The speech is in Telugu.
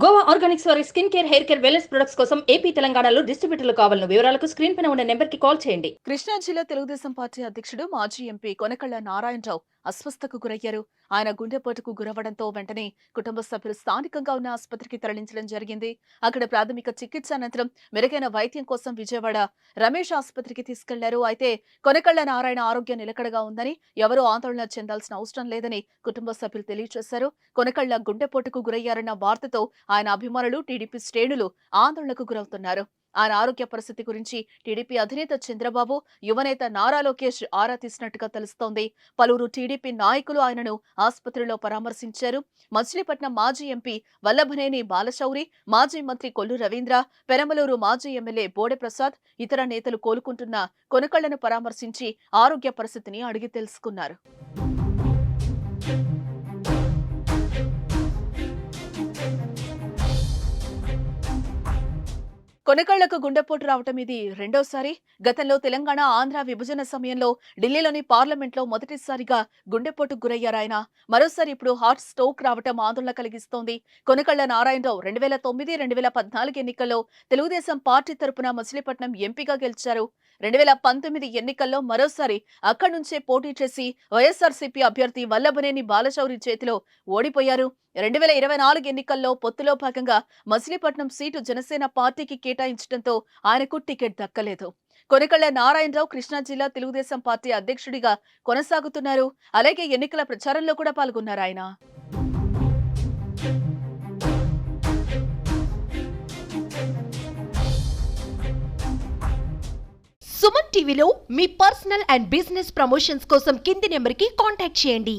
గోవా ఆర్గానిక్స్ వారి skin care, hair care, wellness products కోసం ఏపీ, తెలంగాణలో డిస్ట్రిబ్యూటర్లు కావాలను వివరాలకు స్క్రీన్ పైన ఉన్న నెంబర్కి కాల్ చేయండి. కృష్ణా జిల్లా తెలుగుదేశం పార్టీ అధ్యక్షుడు మాజీ ఎంపీ కొనకళ్ళ నారాయణరావు అస్వస్థకు గురయ్యారు. ఆయన గుండెపోటుకు గురవడంతో వెంటనే కుటుంబ సభ్యులు స్థానికంగా ఉన్న ఆసుపత్రికి తరలించడం జరిగింది. అక్కడ ప్రాథమిక చికిత్స అనంతరం మెరుగైన వైద్యం కోసం విజయవాడ రమేష్ ఆసుపత్రికి తీసుకెళ్లారు. అయితే కొనకళ్ళ నారాయణ ఆరోగ్యం నిలకడగా ఉందని, ఎవరూ ఆందోళన చెందాల్సిన అవసరం లేదని కుటుంబ సభ్యులు తెలియజేశారు. కొనకళ్ళ గుండెపోటుకు గురయ్యారన్న వార్తతో ఆయన అభిమానులు, టీడీపీ శ్రేణులు ఆందోళనకు గురవుతున్నారు. ఆయన ఆరోగ్య పరిస్థితి గురించి టీడీపీ అధినేత చంద్రబాబు, యువనేత నారా లోకేష్ ఆరా తీసినట్టుగా తెలుస్తోంది. పలువురు టీడీపీ నాయకులు ఆయనను ఆసుపత్రిలో పరామర్శించారు. మచిలీపట్నం మాజీ ఎంపీ వల్లభనేని బాలశౌరి, మాజీ మంత్రి కొల్లు రవీంద్ర, పెనమలూరు మాజీ ఎమ్మెల్యే బోడె ప్రసాద్, ఇతర నేతలు కోలుకుంటున్న కొనకళ్లను పరామర్శించి ఆరోగ్య పరిస్థితిని అడిగి తెలుసుకున్నారు. కొనకళ్లకు గుండెపోటు రావటం ఇది రెండోసారి. గతంలో తెలంగాణ, ఆంధ్ర విభజన సమయంలో ఢిల్లీలోని పార్లమెంట్లో మొదటిసారిగా గుండెపోటుకు గురయ్యారాయన. మరోసారి ఇప్పుడు హార్ట్ స్ట్రోక్ రావటం ఆందోళన కలిగిస్తోంది. కొనకళ్ళ నారాయణరావు 2009, 2014 ఎన్నికల్లో తెలుగుదేశం పార్టీ తరపున మచిలీపట్నం ఎంపీగా గెలిచారు. 2019 ఎన్నికల్లో మరోసారి అక్కడి నుంచే పోటీ చేసి వైఎస్ఆర్సీపీ అభ్యర్థి వల్లభనేని బాలశౌరి చేతిలో ఓడిపోయారు. 2024 ఎన్నికల్లో పొత్తులో భాగంగా మచిలీపట్నం సీటు జనసేన పార్టీకి కేటాయించడంతో ఆయనకు టికెట్ దక్కలేదు. కొనకళ్ళ నారాయణరావు కృష్ణా జిల్లా తెలుగుదేశం పార్టీ అధ్యక్షుడిగా కొనసాగుతున్నారు. అలాగే ఎన్నికల ప్రచారంలో కూడా పాల్గొన్నారు ఆయన. సుమన్ టీవీలో మీ పర్సనల్ అండ్ బిజినెస్ ప్రమోషన్స్ కోసం కింది నెంబర్కి కాంటాక్ట్ చేయండి.